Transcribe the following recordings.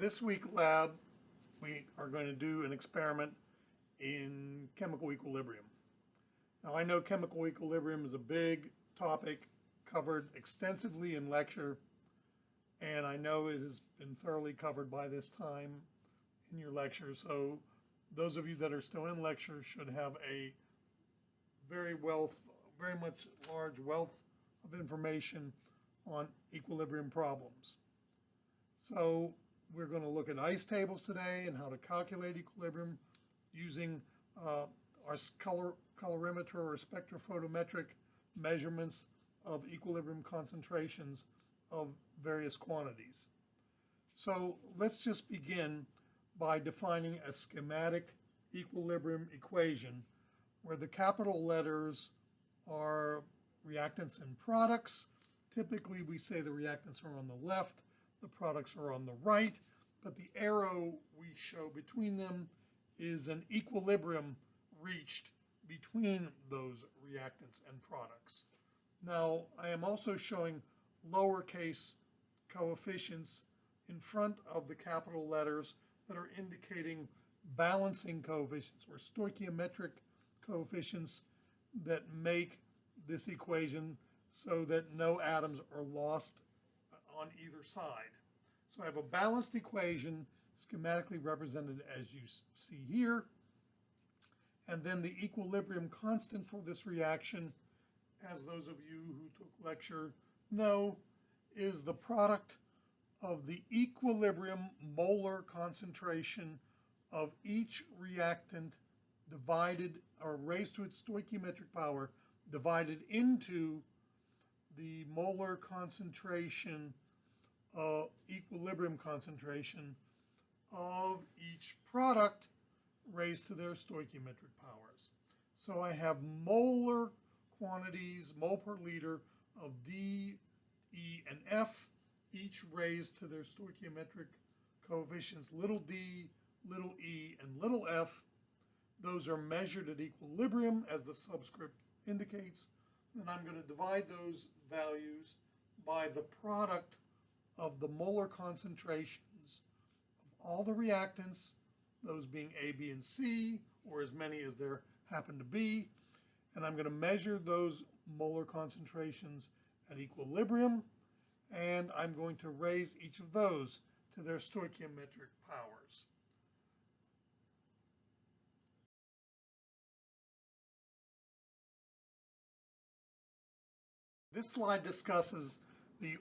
This week lab, we are going to do an experiment in chemical equilibrium. Now I know chemical equilibrium is a big topic covered extensively in lecture, and I know it has been thoroughly covered by this time in your lecture. So those of you that are still in lecture should have a very much large wealth of information on equilibrium problems. So we're going to look at ice tables today and how to calculate equilibrium using our colorimeter or spectrophotometric measurements of equilibrium concentrations of various quantities. So let's just begin by defining a schematic equilibrium equation where the capital letters are reactants and products. Typically we say the reactants are on the left, the products are on the right, but the arrow we show between them is an equilibrium reached between those reactants and products. Now, I am also showing lowercase coefficients in front of the capital letters that are indicating balancing coefficients or stoichiometric coefficients that make this equation so that no atoms are lost on either side. So I have a balanced equation schematically represented as you see here. And then the equilibrium constant for this reaction, as those of you who took lecture know, is the product of the equilibrium molar concentration of each reactant divided or raised to its stoichiometric power divided into the molar concentration, equilibrium concentration of each product raised to their stoichiometric powers. So I have molar quantities, mole per liter, of D, E, and F, each raised to their stoichiometric coefficients, little d, little e, and little f. Those are measured at equilibrium, as the subscript indicates. Then I'm going to divide those values by the product of the molar concentrations of all the reactants, those being A, B, and C, or as many as there happen to be. And I'm going to measure those molar concentrations at equilibrium, and I'm going to raise each of those to their stoichiometric powers. This slide discusses the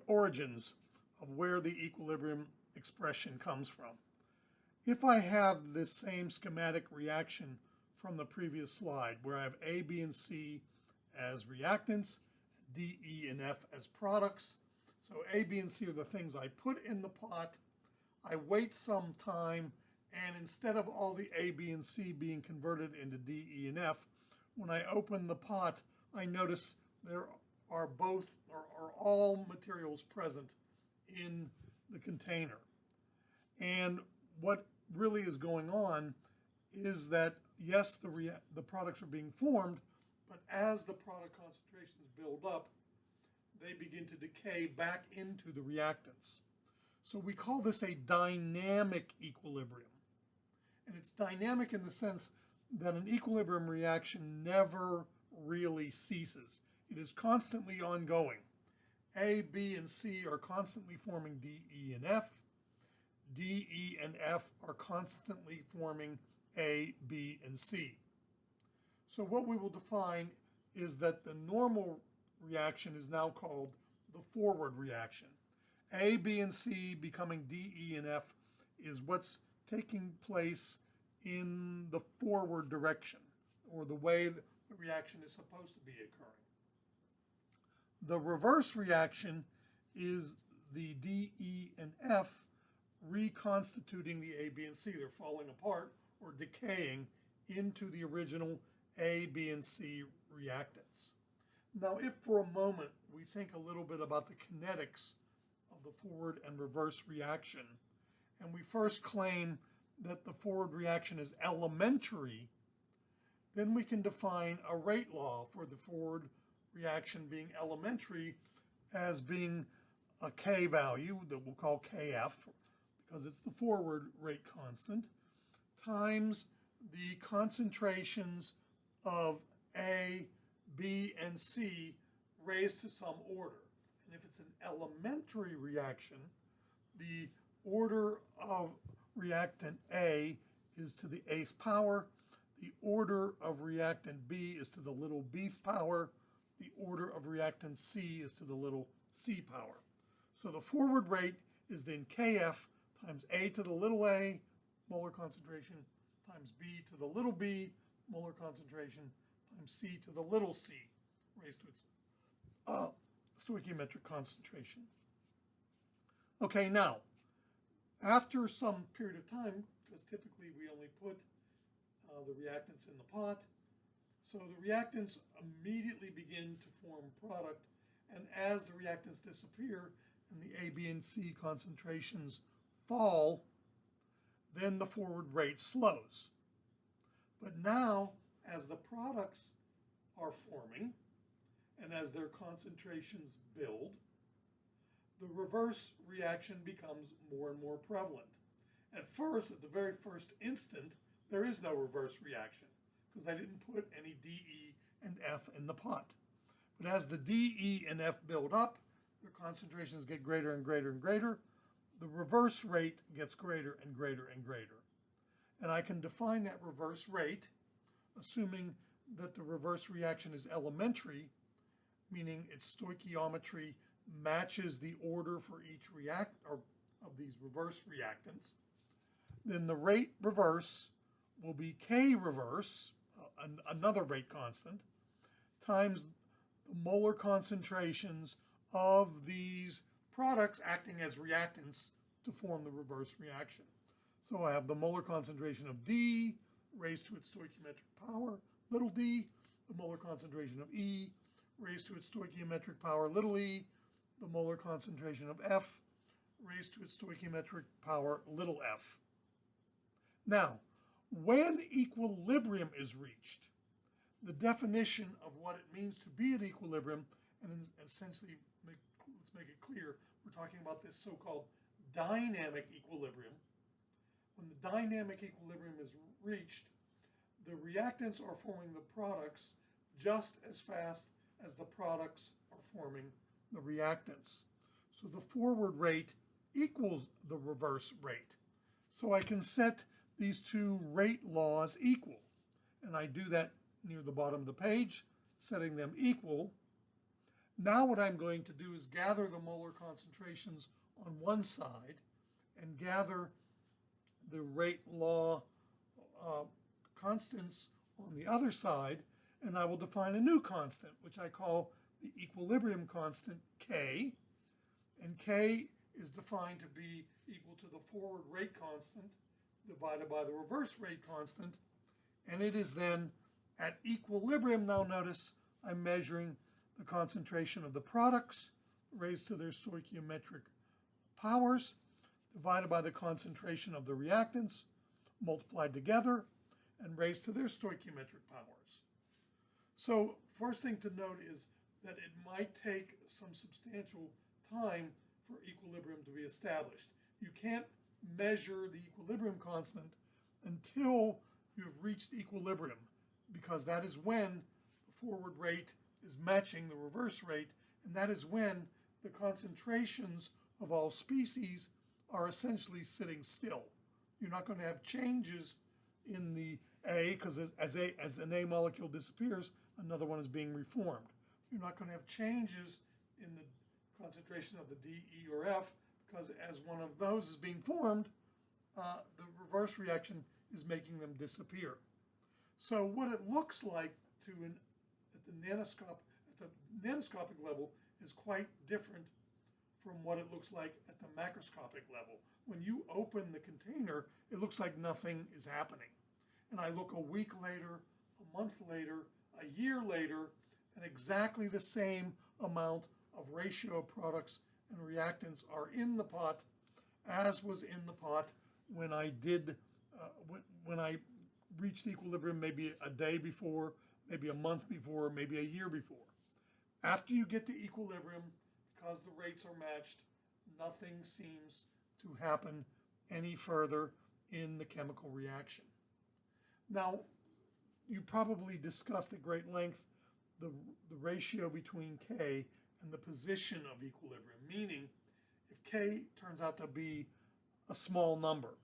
origins of where the equilibrium expression comes from. If I have this same schematic reaction from the previous slide, where I have A, B, and C as reactants, D, E, and F as products. So A, B, and C are the things I put in the pot. I wait some time, and instead of all the A, B, and C being converted into D, E, and F, when I open the pot, I notice there are all materials present in the container. And what really is going on is that, yes, the products are being formed, but as the product concentrations build up, they begin to decay back into the reactants. So we call this a dynamic equilibrium. And it's dynamic in the sense that an equilibrium reaction never really ceases. It is constantly ongoing. A, B, and C are constantly forming D, E, and F. D, E, and F are constantly forming A, B, and C. So what we will define is that the normal reaction is now called the forward reaction. A, B, and C becoming D, E, and F is what's taking place in the forward direction, or the way the reaction is supposed to be occurring. The reverse reaction is the D, E, and F reconstituting the A, B, and C. They're falling apart or decaying into the original A, B, and C reactants. Now, if for a moment we think a little bit about the kinetics of the forward and reverse reaction, and we first claim that the forward reaction is elementary, then we can define a rate law for the forward reaction being elementary as being a K value that we'll call KF because it's the forward rate constant, times the concentrations of A, B, and C raised to some order. And if it's an elementary reaction, the order of reactant A is to the 8th power, the order of reactant B is to the little bth power, the order of reactant C is to the little c power. So the forward rate is then Kf times A to the little a, molar concentration, times B to the little b, molar concentration, times C to the little c, raised to its stoichiometric concentration. Okay, now, after some period of time, because typically we only put the reactants in the pot, so the reactants immediately begin to form product, and as the reactants disappear and the A, B, and C concentrations fall, then the forward rate slows. But now, as the products are forming, and as their concentrations build, the reverse reaction becomes more and more prevalent. At first, at the very first instant, there is no reverse reaction because I didn't put any DE and F in the pot. But as the DE and F build up, their concentrations get greater and greater and greater, the reverse rate gets greater and greater and greater. And I can define that reverse rate, assuming that the reverse reaction is elementary, meaning its stoichiometry matches the order for each of these reverse reactants. Then the rate reverse will be K reverse, another rate constant, times the molar concentrations of these products acting as reactants to form the reverse reaction. So I have the molar concentration of D raised to its stoichiometric power, little d, the molar concentration of E raised to its stoichiometric power, little e, the molar concentration of F raised to its stoichiometric power, little f. Now, when equilibrium is reached, the definition of what it means to be at equilibrium, and essentially, let's make it clear, we're talking about this so-called dynamic equilibrium. When the dynamic equilibrium is reached, the reactants are forming the products just as fast as the products are forming the reactants. So the forward rate equals the reverse rate. So I can set these two rate laws equal. And I do that near the bottom of the page, setting them equal. Now what I'm going to do is gather the molar concentrations on one side and gather the rate law constants on the other side, and I will define a new constant, which I call the equilibrium constant, K, and K is defined to be equal to the forward rate constant divided by the reverse rate constant, and it is then at equilibrium. Now notice I'm measuring the concentration of the products raised to their stoichiometric powers divided by the concentration of the reactants multiplied together and raised to their stoichiometric powers. So first thing to note is that it might take some substantial time for equilibrium to be established. You can't measure the equilibrium constant until you have reached equilibrium, because that is when the forward rate is matching the reverse rate, and that is when the concentrations of all species are essentially sitting still. You're not going to have changes in the A, because as an A molecule disappears, another one is being reformed. You're not going to have changes in the concentration of the D, E, or F, because as one of those is being formed, the reverse reaction is making them disappear. So what it looks like at the nanoscopic level is quite different from what it looks like at the macroscopic level. When you open the container, it looks like nothing is happening. And I look a week later, a month later, a year later, and exactly the same amount of ratio products and reactants are in the pot as was in the pot when I when I reached equilibrium maybe a day before, maybe a month before, maybe a year before. After you get to equilibrium, because the rates are matched, nothing seems to happen any further in the chemical reaction. Now, you probably discussed at great length the ratio between K and the position of equilibrium, meaning if K turns out to be a small number,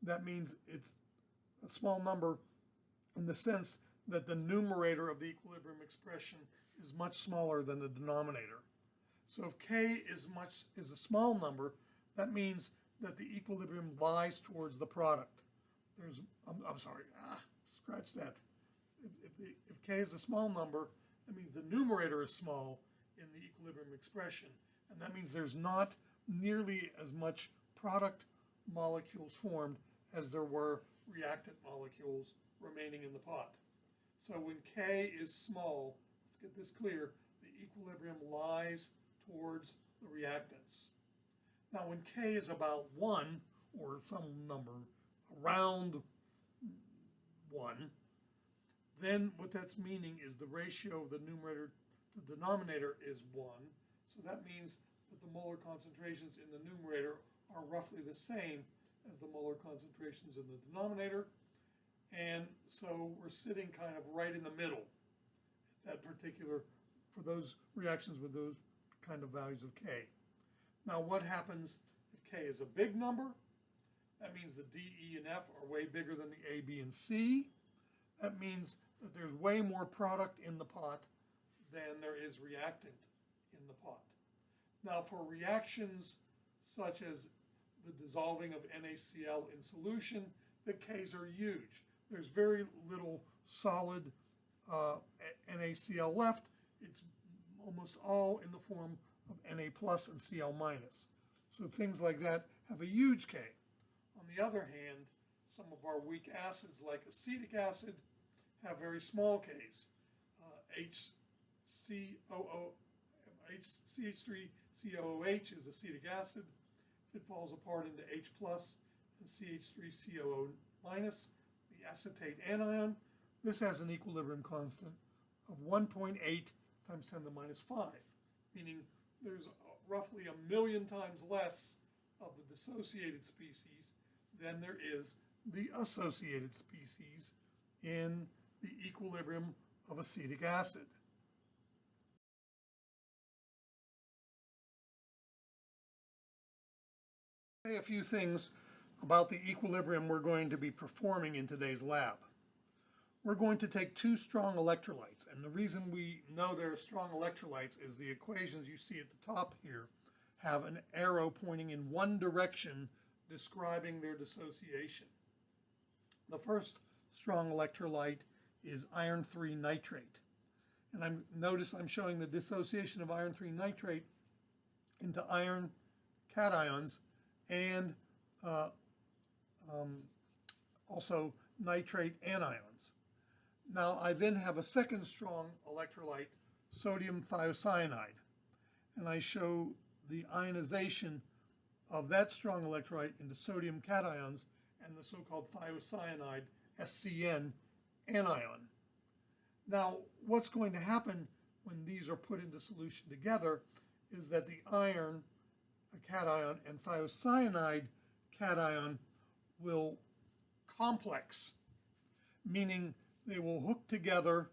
that means it's a small number in the sense that the numerator of the equilibrium expression is much smaller than the denominator. So if K is a small number, that means that the equilibrium lies towards the product. I'm sorry, scratch that. If K is a small number, that means the numerator is small in the equilibrium expression, and that means there's not nearly as much product molecules formed as there were reactant molecules remaining in the pot. So when K is small, let's get this clear, the equilibrium lies towards the reactants. Now when K is about 1, or some number around 1, then what that's meaning is the ratio of the numerator to the denominator is 1. So that means that the molar concentrations in the numerator are roughly the same as the molar concentrations in the denominator. And so we're sitting kind of right in the middle at that particular, for those reactions with those kind of values of K. Now what happens if K is a big number? That means the D, E, and F are way bigger than the A, B, and C. That means that there's way more product in the pot than there is reactant in the pot. Now for reactions such as the dissolving of NaCl in solution, the Ks are huge. There's very little solid NaCl left. It's almost all in the form of Na plus and Cl minus. So things like that have a huge K. On the other hand, some of our weak acids like acetic acid have very small Ks. CH3COOH is acetic acid. It falls apart into H plus and CH3COO minus, the acetate anion. This has an equilibrium constant of 1.8 times 10 to the minus 5, meaning there's roughly 1,000,000 times less of the dissociated species than there is the associated species in the equilibrium of acetic acid. Say a few things about the equilibrium we're going to be performing in today's lab. We're going to take two strong electrolytes, and the reason we know they're strong electrolytes is the equations you see at the top here have an arrow pointing in one direction describing their dissociation. The first strong electrolyte is iron 3 nitrate. And notice I'm showing the dissociation of iron 3 nitrate into iron cations and also nitrate anions. Now I then have a second strong electrolyte, sodium thiocyanide, and I show the ionization of that strong electrolyte into sodium cations and the so-called thiocyanide SCN anion. Now what's going to happen when these are put into solution together is that the iron, a cation, and thiocyanide cation will complex, meaning they will hook together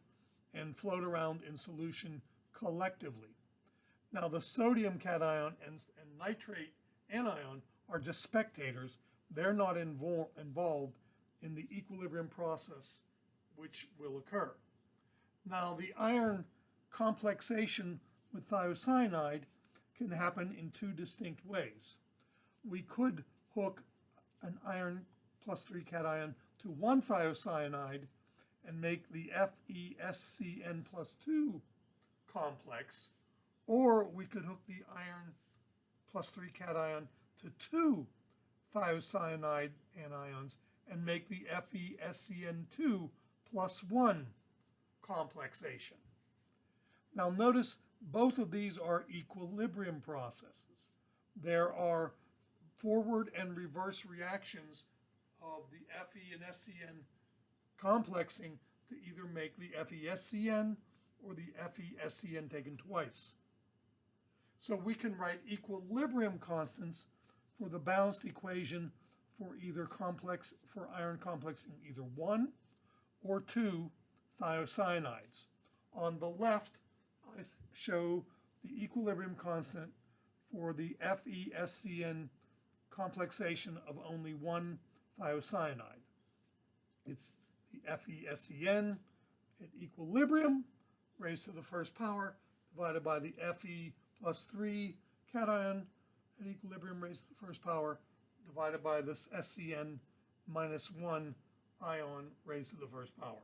and float around in solution collectively. Now the sodium cation and nitrate anion are just spectators. They're not involved in the equilibrium process which will occur. Now the iron complexation with thiocyanide can happen in two distinct ways. We could hook an iron plus 3 cation to one thiocyanide and make the FeSCN plus 2 complex, or we could hook the iron plus 3 cation to two thiocyanide anions and make the FeSCN2 plus 1 complexation. Now notice both of these are equilibrium processes. There are forward and reverse reactions of the Fe and SCN complexing to either make the FeSCN or the FeSCN taken twice. So we can write equilibrium constants for the balanced equation for iron complexing either 1 or 2 thiocianides. On the left, I show the equilibrium constant for the FeSCN complexation of only one thiocyanide. It's the FeSCN at equilibrium raised to the first power divided by the Fe plus 3 cation at equilibrium raised to the first power divided by this SCN minus 1 ion raised to the first power.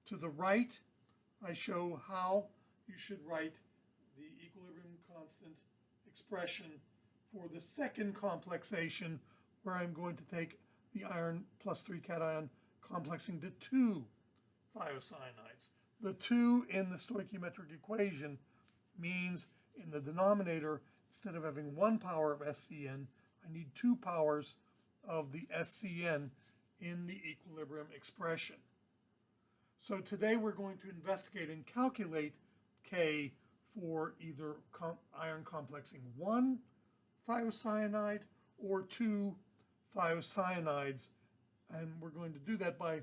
To the right, I show how you should write the equilibrium constant expression for the second complexation, where I'm going to take the iron plus 3 cation complexing to 2 thiocyanide. The 2 in the stoichiometric equation means in the denominator, instead of having 1 power of SCN, I need 2 powers of the SCN in the equilibrium expression. So today we're going to investigate and calculate K for either iron complexing 1 thiocyanide or 2 thiocyanides, and we're going to do that by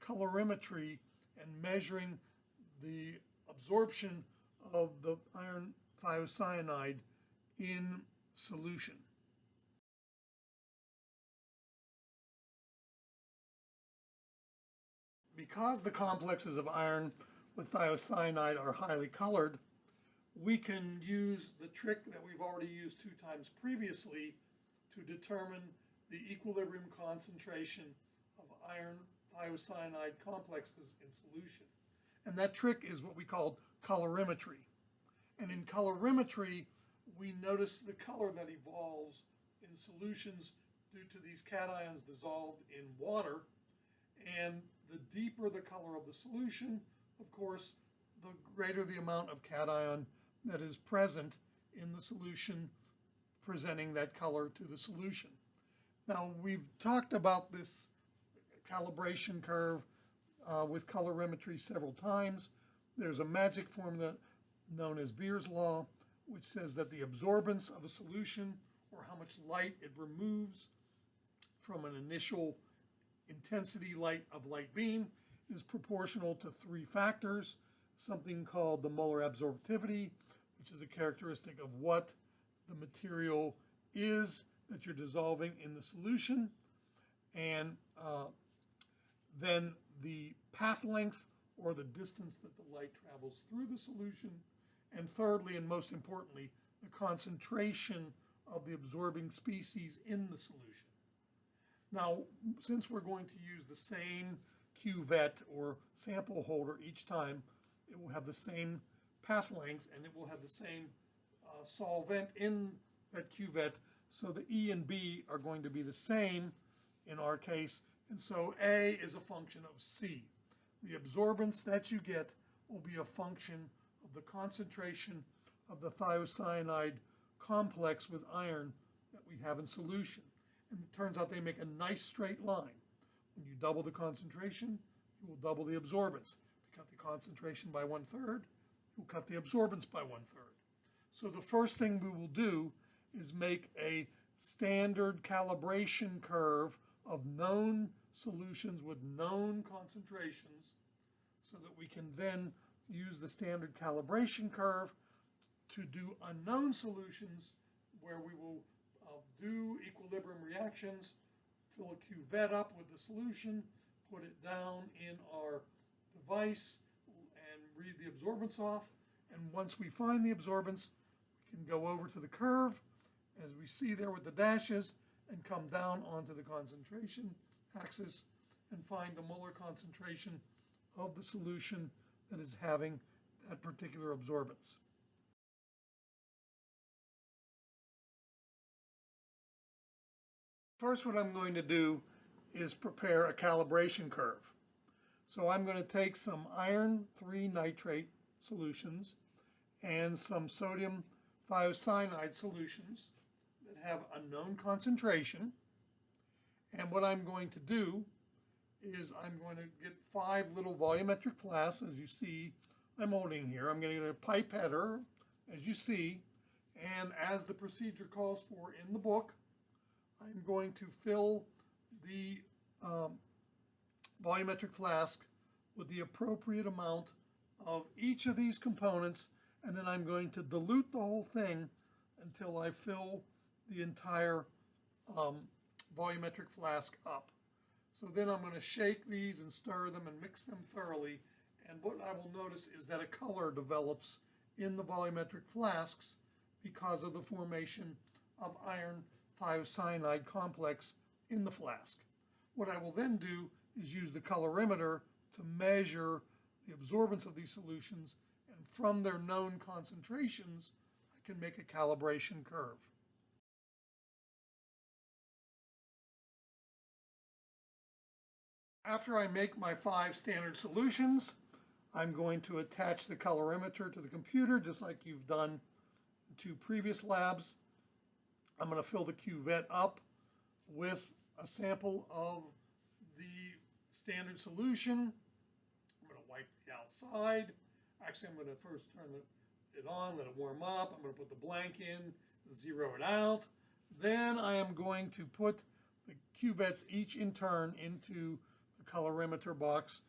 colorimetry and measuring the absorption of the iron thiocyanide in solution. Because the complexes of iron with thiocyanide are highly colored, we can use the trick that we've already used 2 times previously to determine the equilibrium concentration of iron thiocyanide complexes in solution. And that trick is what we call colorimetry. And in colorimetry, we notice the color that evolves in solutions due to these cations dissolved in water. And the deeper the color of the solution, of course, the greater the amount of cation that is present in the solution, presenting that color to the solution. Now, we've talked about this calibration curve with colorimetry several times. There's a magic formula known as Beer's law, which says that the absorbance of a solution, or how much light it removes from an initial intensity of light beam, is proportional to 3 factors, something called the molar absorptivity, which is a characteristic of what the material is that you're dissolving in the solution, and then the path length, or the distance that the light travels through the solution, and thirdly, and most importantly, the concentration of the absorbing species in the solution. Now, since we're going to use the same cuvette or sample holder each time, it will have the same path length and it will have the same solvent in that cuvette, so the E and B are going to be the same in our case, and so A is a function of C. The absorbance that you get will be a function of the concentration of the thiocyanide complex with iron that we have in solution. And it turns out they make a nice straight line. When you double the concentration, you will double the absorbance. If you cut the concentration by 1/3, you'll cut the absorbance by 1/3. So the first thing we will do is make a standard calibration curve of known solutions with known concentrations, so that we can then use the standard calibration curve to do unknown solutions, where we will do equilibrium reactions, fill a cuvette up with the solution, put it down in our device, and read the absorbance off. And once we find the absorbance, we can go over to the curve, as we see there with the dashes, and come down onto the concentration axis and find the molar concentration of the solution that is having that particular absorbance. First, what I'm going to do is prepare a calibration curve. So I'm going to take some iron 3 nitrate solutions and some sodium thiocyanide solutions that have a known concentration. And what I'm going to do is I'm going to get 5 little volumetric flasks, as you see I'm holding here. I'm going to get a pipetter, as you see, And as the procedure calls for in the book, I'm going to fill the volumetric flask with the appropriate amount of each of these components, and then I'm going to dilute the whole thing until I fill the entire volumetric flask up. So then I'm going to shake these and stir them and mix them thoroughly, and what I will notice is that a color develops in the volumetric flasks because of the formation of iron thiocyanide complex in the flask. What I will then do is use the colorimeter to measure the absorbance of these solutions, and from their known concentrations, I can make a calibration curve. After I make my 5 standard solutions, I'm going to attach the colorimeter to the computer, just like you've done in 2 previous labs. I'm going to fill the cuvette up with a sample of the standard solution. I'm going to wipe the outside. Actually, I'm going to first turn it on, let it warm up. I'm going to put the blank in, zero it out. Then I am going to put the cuvettes each in turn into the colorimeter box,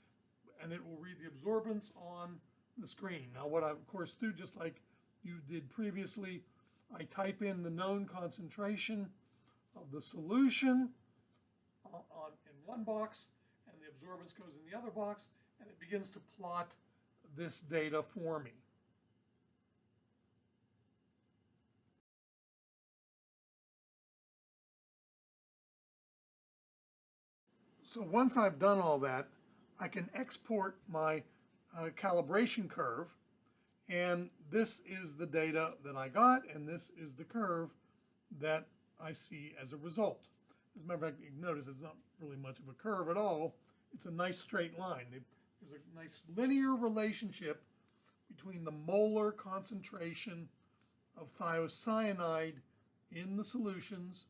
and it will read the absorbance on the screen. Now what I of course do, just like you did previously, I type in the known concentration of the solution in one box, and the absorbance goes in the other box, and it begins to plot this data for me. So once I've done all that, I can export my calibration curve, and this is the data that I got, and this is the curve that I see as a result. As a matter of fact, you notice it's not really much of a curve at all. It's a nice straight line. There's a nice linear relationship between the molar concentration of thiocyanide in the solutions.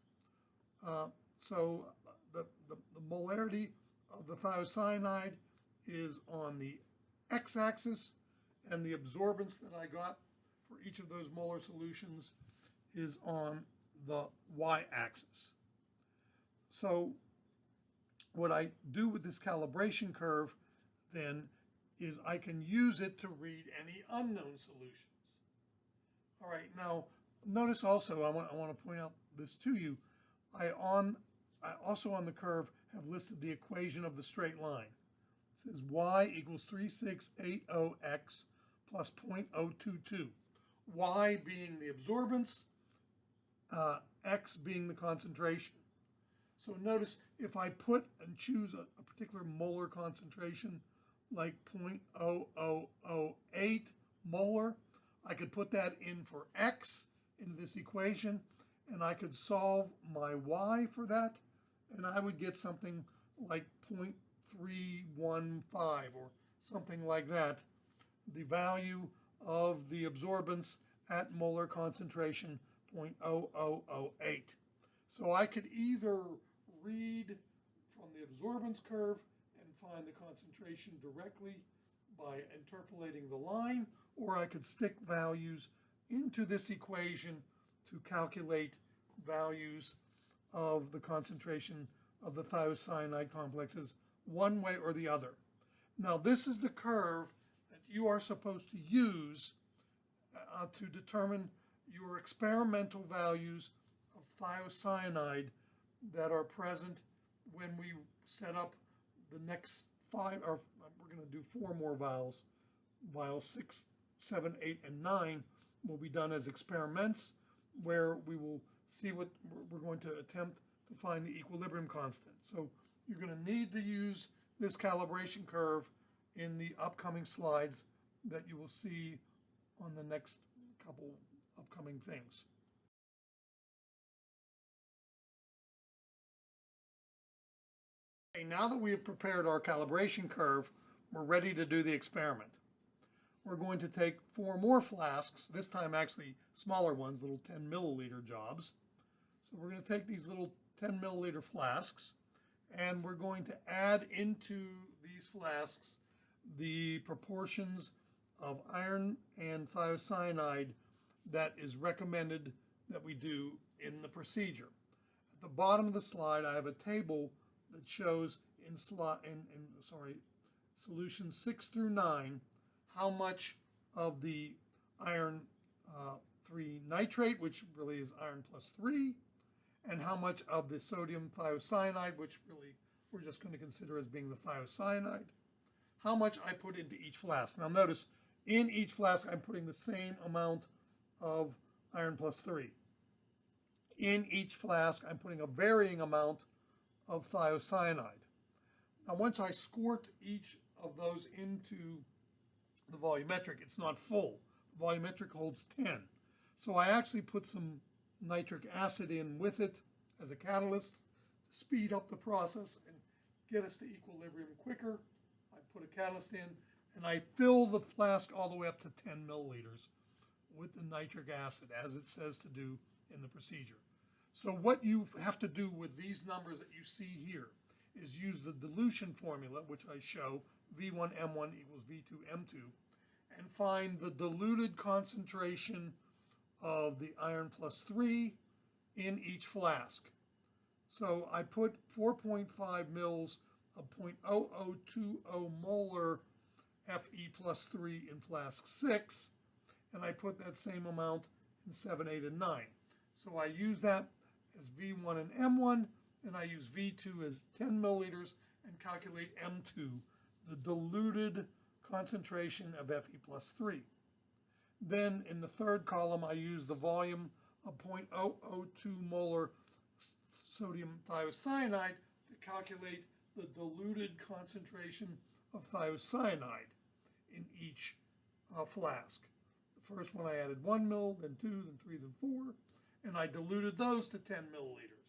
So the molarity of the thiocyanide is on the x-axis, and the absorbance that I got for each of those molar solutions is on the y-axis. So what I do with this calibration curve then is I can use it to read any unknown solutions. All right, now notice also, I want to point out this to you, I also on the curve have listed the equation of the straight line. It says y equals 3680x plus 0.022. Y being the absorbance, x being the concentration. So notice if I put and choose a particular molar concentration like 0.0008 molar, I could put that in for x into this equation, and I could solve my y for that, and I would get something like 0.315 or something like that, the value of the absorbance at molar concentration 0.0008. So I could either read from the absorbance curve and find the concentration directly by interpolating the line, or I could stick values into this equation to calculate values of the concentration of the thiocyanide complexes one way or the other. Now this is the curve that you are supposed to use to determine your experimental values of thiocyanide that are present when we set up the next 5, or we're going to do 4 more vials. Vials 6, 7, 8, and 9 will be done as experiments where we will see what we're going to attempt to find the equilibrium constant. So you're going to need to use this calibration curve in the upcoming slides that you will see on the next couple upcoming things. Okay, now that we have prepared our calibration curve, we're ready to do the experiment. We're going to take 4 more flasks, this time actually smaller ones, little 10 milliliter jobs. So we're going to take these little 10 milliliter flasks, and we're going to add into these flasks the proportions of iron and thiocyanide that is recommended that we do in the procedure. At the bottom of the slide, I have a table that shows in solutions 6 through 9 how much of the iron 3 nitrate, which really is iron plus 3, and how much of the sodium thiocyanide, which really we're just going to consider as being the thiocyanide, how much I put into each flask. Now notice, in each flask I'm putting the same amount of iron plus 3. In each flask I'm putting a varying amount of thiocyanide. Now once I squirt each of those into the volumetric, it's not full. The volumetric holds 10. So I actually put some nitric acid in with it as a catalyst to speed up the process and get us to equilibrium quicker. I put a catalyst in and I fill the flask all the way up to 10 milliliters with the nitric acid, as it says to do in the procedure. So what you have to do with these numbers that you see here is use the dilution formula, which I show, V1M1 equals V2M2, and find the diluted concentration of the iron plus 3 in each flask. So I put 4.5 mils of 0.0020 molar Fe plus 3 in flask 6, and I put that same amount in 7, 8, and 9. So I use that as V1 and M1, and I use V2 as 10 milliliters and calculate M2, the diluted concentration of Fe plus 3. Then in the third column, I use the volume of 0.002 molar sodium thiocyanide to calculate the diluted concentration of thiocyanide in each flask. The first one I added 1 mil, then 2, then 3, then 4, and I diluted those to 10 milliliters.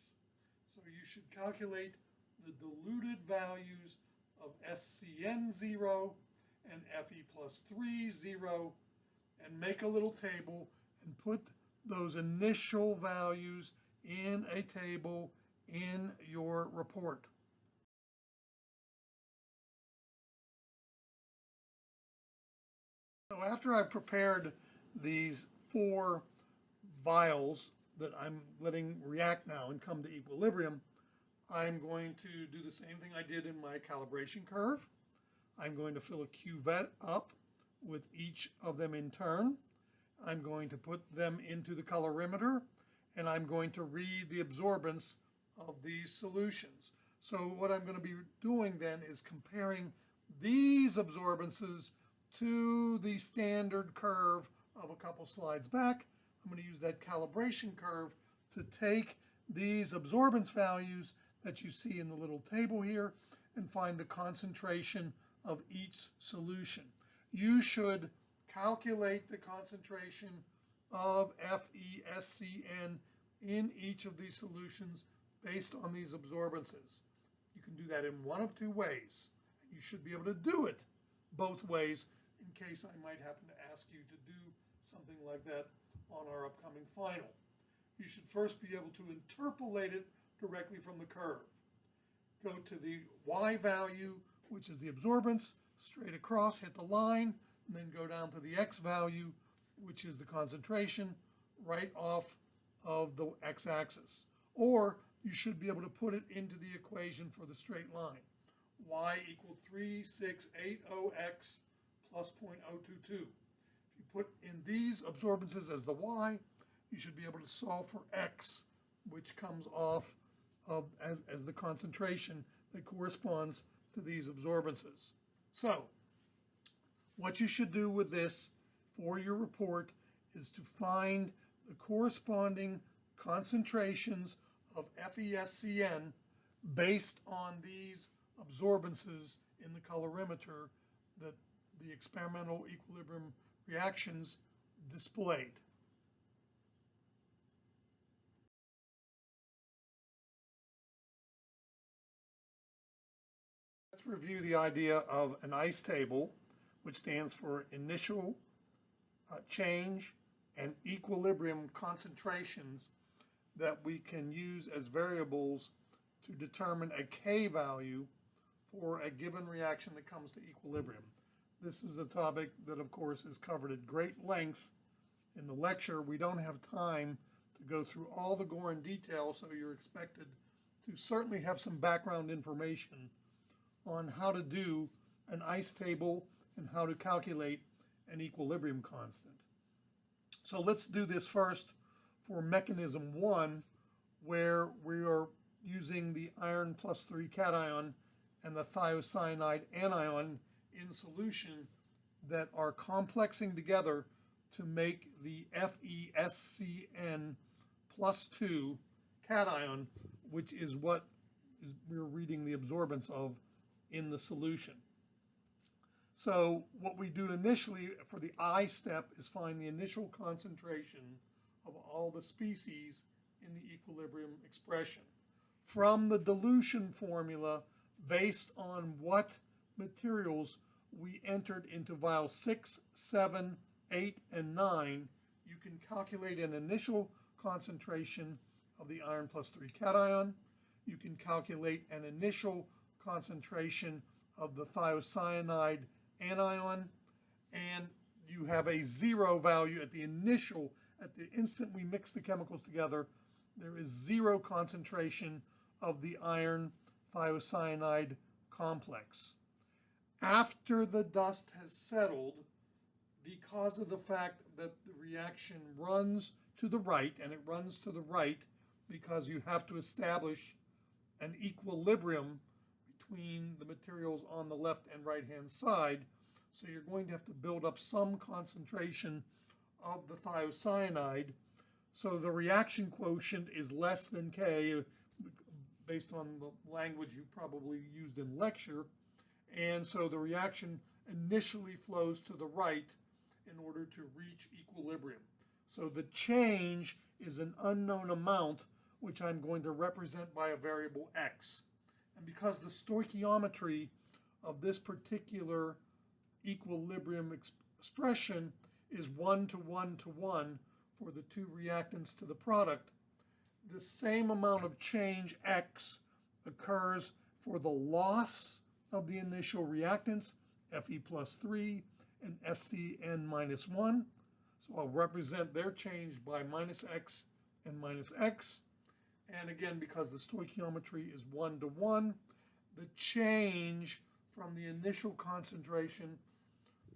So you should calculate the diluted values of SCN0 and Fe plus 3, 0, and make a little table and put those initial values in a table in your report. So after I've prepared these 4 vials that I'm letting react now and come to equilibrium, I'm going to do the same thing I did in my calibration curve. I'm going to fill a cuvette up with each of them in turn. I'm going to put them into the colorimeter, and I'm going to read the absorbance of these solutions. So what I'm going to be doing then is comparing these absorbances to the standard curve of a couple slides back. I'm going to use that calibration curve to take these absorbance values that you see in the little table here and find the concentration of each solution. You should calculate the concentration of FeSCN in each of these solutions based on these absorbances. You can do that in one of 2 ways. You should be able to do it both ways in case I might happen to ask you to do something like that on our upcoming final. You should first be able to interpolate it directly from the curve. Go to the Y value, which is the absorbance, straight across, hit the line, and then go down to the X value, which is the concentration, right off of the x-axis. Or you should be able to put it into the equation for the straight line. Y equal 3680x plus 0.022. If you put in these absorbances as the Y, you should be able to solve for X, which comes off of as the concentration that corresponds to these absorbances. So what you should do with this for your report is to find the corresponding concentrations of FeSCN based on these absorbances in the colorimeter that the experimental equilibrium reactions displayed. Let's review the idea of an ICE table, which stands for initial change and equilibrium concentrations that we can use as variables to determine a K value for a given reaction that comes to equilibrium. This is a topic that, of course, is covered at great length in the lecture, we don't have time to go through all the gore in detail, so you're expected to certainly have some background information on how to do an ice table and how to calculate an equilibrium constant. So let's do this first for mechanism 1, where we are using the iron +3 cation and the thiocyanide anion in solution that are complexing together to make the FeSCN +2 cation, which is what we're reading the absorbance of in the solution. So what we do initially for the I step is find the initial concentration of all the species in the equilibrium expression from the dilution formula based on what materials we entered into vial 6, 7, 8, and 9. You can calculate an initial concentration of the iron +3 cation. You can calculate an initial concentration of the thiocyanide anion, and you have a 0 value at the instant we mix the chemicals together. There is 0 concentration of the iron thiocyanide complex. After the dust has settled, because of the fact that the reaction runs to the right, and it runs to the right because you have to establish an equilibrium between the materials on the left and right hand side, so you're going to have to build up some concentration of the thiocyanide. So the reaction quotient is less than K, based on the language you probably used in lecture, and so the reaction initially flows to the right in order to reach equilibrium. So the change is an unknown amount, which I'm going to represent by a variable x. And because the stoichiometry of this particular equilibrium expression is 1 to 1 to 1 for the two reactants to the product, the same amount of change x occurs for the loss of the initial reactants, Fe +3 and SCN -1. So I'll represent their change by -x and -x. And again, because the stoichiometry is 1 to 1, the change from the initial concentration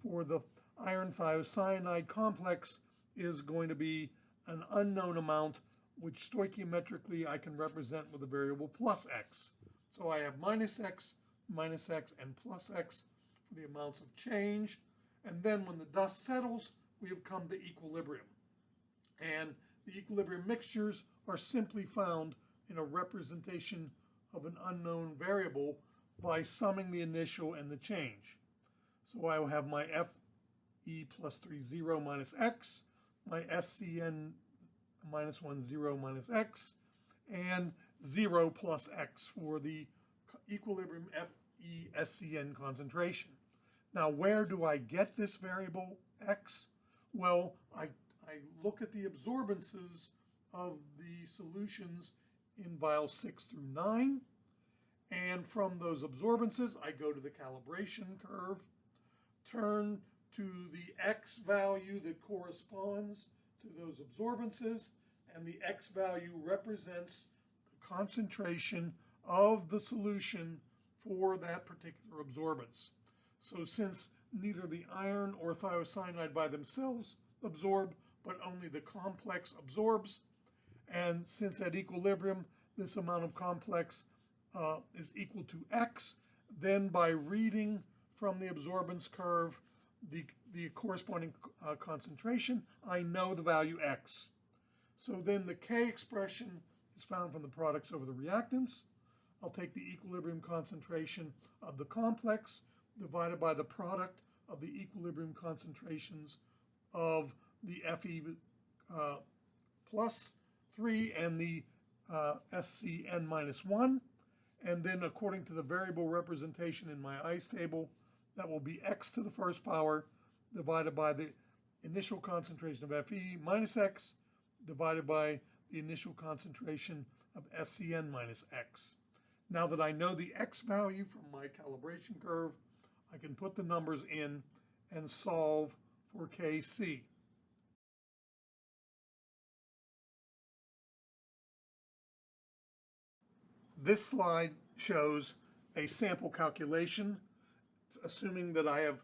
for the iron thiocyanide complex is going to be an unknown amount, which stoichiometrically I can represent with a variable +x. So I have -x, -x, and +x for the amounts of change. And then when the dust settles, we have come to equilibrium. And the equilibrium mixtures are simply found in a representation of an unknown variable by summing the initial and the change. So I will have my Fe +3 0 minus x, my SCN -1 0 minus x, and 0 plus x for the equilibrium FeSCN concentration. Now, where do I get this variable x? Well, I look at the absorbances of the solutions in vials 6 through 9, and from those absorbances, I go to the calibration curve, turn to the x value that corresponds to those absorbances, and the x value represents the concentration of the solution for that particular absorbance. So since neither the iron or thiocyanide by themselves absorb, but only the complex absorbs, and since at equilibrium this amount of complex is equal to x, then by reading from the absorbance curve the corresponding concentration, I know the value x. So then the K expression is found from the products over the reactants. I'll take the equilibrium concentration of the complex divided by the product of the equilibrium concentrations of the Fe +3 and the SCN -1. And then according to the variable representation in my ice table, that will be x to the first power divided by the initial concentration of Fe minus x divided by the initial concentration of SCN minus x. Now that I know the x value from my calibration curve, I can put the numbers in and solve for Kc. This slide shows a sample calculation, assuming that I have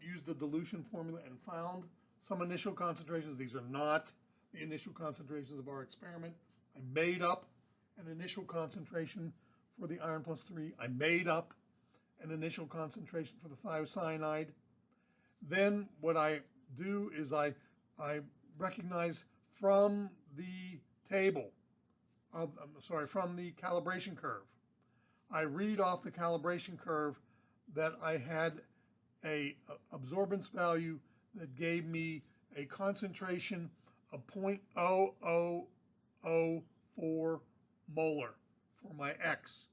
used the dilution formula and found some initial concentrations. These are not the initial concentrations of our experiment. I made up an initial concentration for the iron plus 3. I made up an initial concentration for the thiocyanide. Then what I do is I recognize from the table from the calibration curve. I read off the calibration curve that I had a absorbance value that gave me a concentration of 0.0004 molar for my X.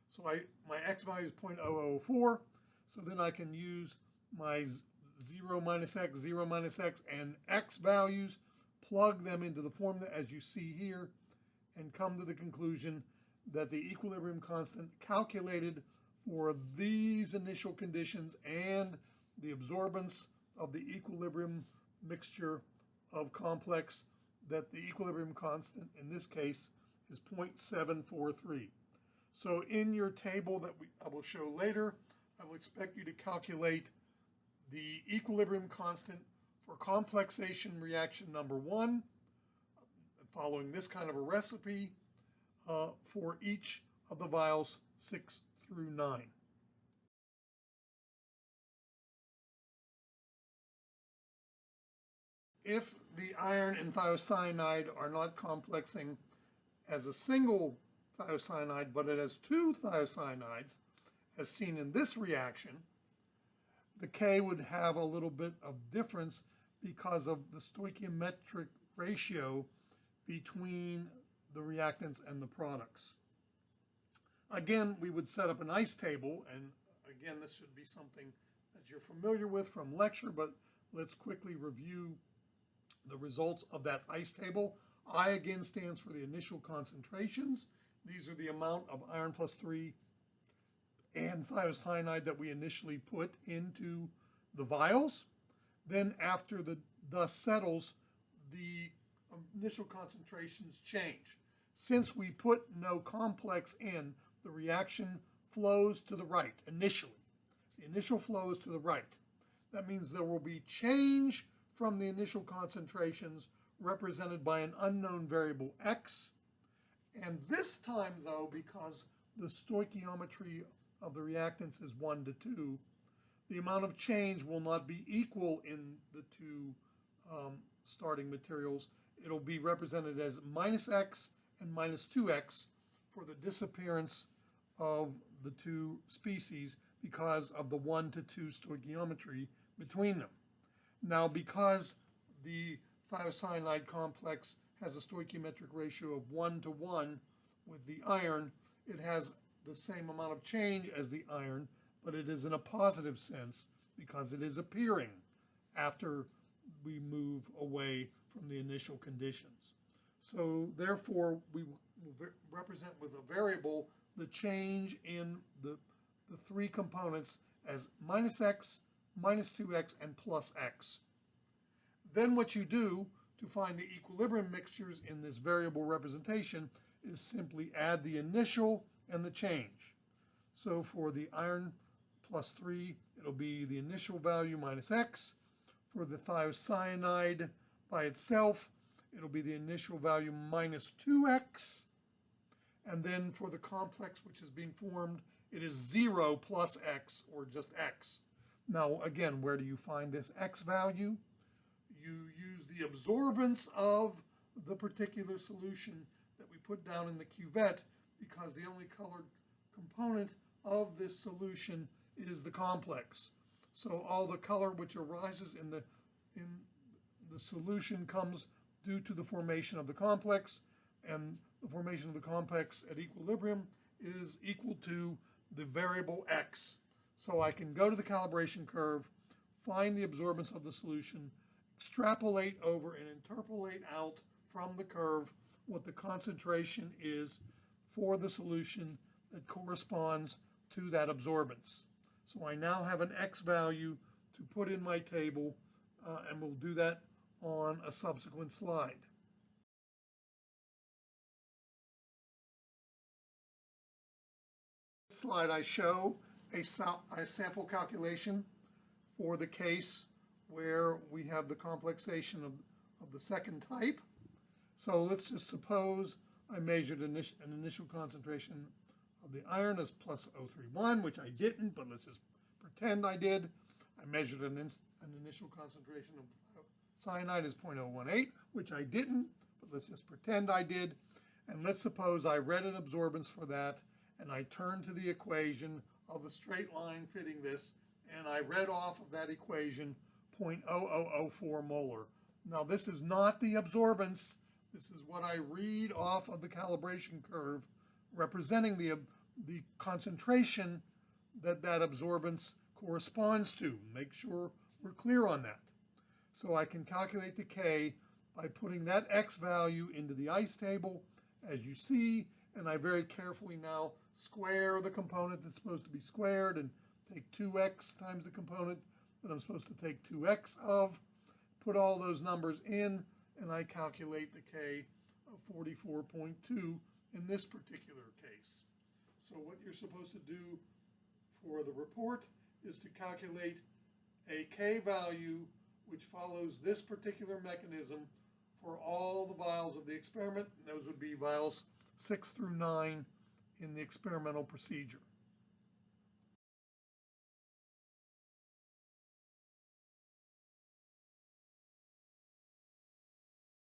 So my X value is 0.004, so then I can use my 0 minus X, 0 minus X, and X values, plug them into the formula as you see here, and come to the conclusion that the equilibrium constant calculated for these initial conditions and the absorbance of the equilibrium mixture of complex, that the equilibrium constant in this case is 0.743. So in your table that I will show later, I will expect you to calculate the equilibrium constant for complexation reaction number 1, following this kind of a recipe for each of the vials 6 through 9. If the iron and thiocyanide are not complexing as a single thiocyanide, but it has 2 thiocyanides, as seen in this reaction, the K would have a little bit of difference because of the stoichiometric ratio between the reactants and the products. Again, we would set up an ice table, and again, this should be something that you're familiar with from lecture, but let's quickly review the results of that ice table. I again stands for the initial concentrations. These are the amount of iron plus 3 and thiocyanide that we initially put into the vials. Then after the dust settles, the initial concentrations change. Since we put no complex in, the reaction flows to the right initially. The initial flow is to the right. That means there will be change from the initial concentrations represented by an unknown variable X. And this time though, because the stoichiometry of the reactants is 1 to 2, the amount of change will not be equal in the two starting materials. It'll be represented as minus X and minus 2X for the disappearance of the two species because of the 1 to 2 stoichiometry between them. Now, because the thiocyanide complex has a stoichiometric ratio of 1 to 1 with the iron, it has the same amount of change as the iron, but it is in a positive sense because it is appearing after we move away from the initial conditions. So therefore, we will represent with a variable the change in the three components as minus X, minus 2X, and plus X. Then what you do to find the equilibrium mixtures in this variable representation is simply add the initial and the change. So for the iron plus 3, it'll be the initial value minus X. For the thiocyanide by itself, it'll be the initial value minus 2X. And then for the complex which is being formed, it is 0 plus X, or just X. Now again, where do you find this X value? You use the absorbance of the particular solution that we put down in the cuvette, because the only colored component of this solution is the complex. So all the color which arises in the solution comes due to the formation of the complex, and the formation of the complex at equilibrium is equal to the variable X. So I can go to the calibration curve, find the absorbance of the solution, extrapolate over and interpolate out from the curve what the concentration is for the solution that corresponds to that absorbance. So I now have an X value to put in my table, and we'll do that on a subsequent slide. slide, I show a sample calculation for the case where we have the complexation of the second type. So let's just suppose I measured an initial concentration of the iron as plus 0.31, which I didn't, but let's just pretend I did. I measured an initial concentration of cyanide as 0.018, which I didn't, but let's just pretend I did. And let's suppose I read an absorbance for that, and I turned to the equation of a straight line fitting this, and I read off of that equation 0.0004 molar. Now this is not the absorbance. This is what I read off of the calibration curve representing the concentration that absorbance corresponds to. Make sure we're clear on that. So I can calculate the K by putting that X value into the ICE table, as you see, and I very carefully now square the component that's supposed to be squared and take 2x times the component that I'm supposed to take 2x of, put all those numbers in, and I calculate the K of 44.2 in this particular case. So what you're supposed to do for the report is to calculate a K value which follows this particular mechanism for all the vials of the experiment. Those would be vials 6 through 9 in the experimental procedure.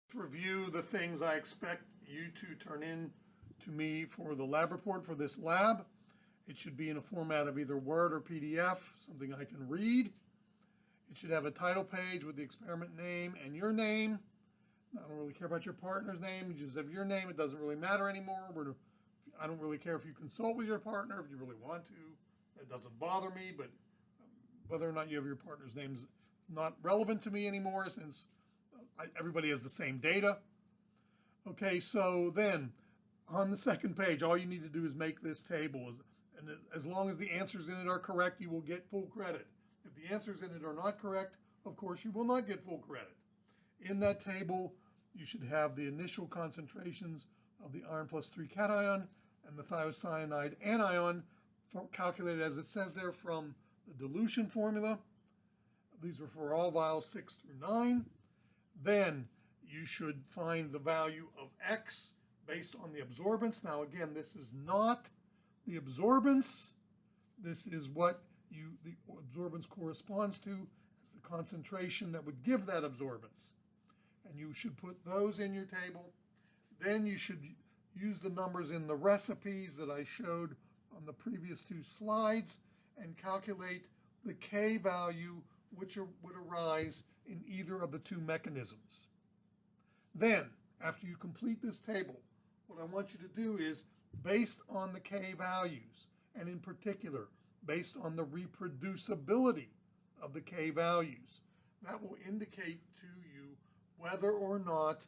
Let's review the things I expect you to turn in to me for the lab report for this lab. It should be in a format of either Word or PDF, something I can read. It should have a title page with the experiment name and your name. I don't really care about your partner's name. You just have your name. It doesn't really matter anymore. I don't really care if you consult with your partner, if you really want to. It doesn't bother me, but whether or not you have your partner's name is not relevant to me anymore since everybody has the same data. Okay, so then on the second page, all you need to do is make this table. And as long as the answers in it are correct, you will get full credit. If the answers in it are not correct, of course, you will not get full credit. In that table, you should have the initial concentrations of the iron plus 3 cation and the thiocyanide anion calculated as it says there from the dilution formula. These are for all vials 6 through 9. Then you should find the value of X based on the absorbance. Now again, this is not the absorbance. This is what the absorbance corresponds to as the concentration that would give that absorbance. And you should put those in your table. Then you should use the numbers in the recipes that I showed on the previous two slides and calculate the K value which would arise in either of the two mechanisms. Then, after you complete this table, what I want you to do is, based on the K values, and in particular, based on the reproducibility of the K values, that will indicate to you whether or not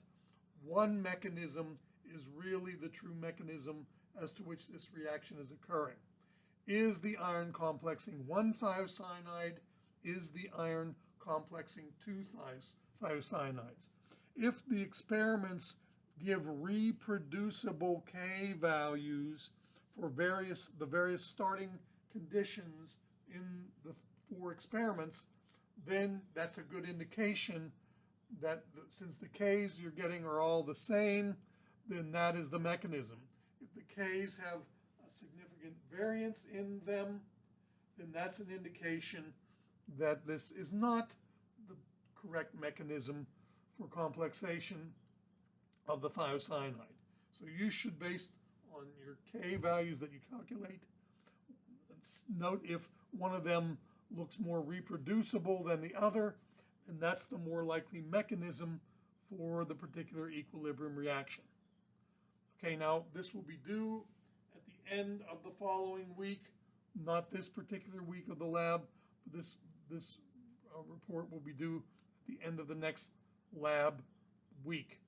one mechanism is really the true mechanism as to which this reaction is occurring. Is the iron complexing one thiocyanide? Is the iron complexing two thiocyanides? If the experiments give reproducible K values for the various starting conditions in the 4 experiments, then that's a good indication that since the Ks you're getting are all the same, then that is the mechanism. If the Ks have a significant variance in them, then that's an indication that this is not the correct mechanism for complexation of the thiocyanide. So you should, based on your K values that you calculate, note if one of them looks more reproducible than the other, then that's the more likely mechanism for the particular equilibrium reaction. Okay, now this will be due at the end of the following week, not this particular week of the lab, but this report will be due at the end of the next lab week.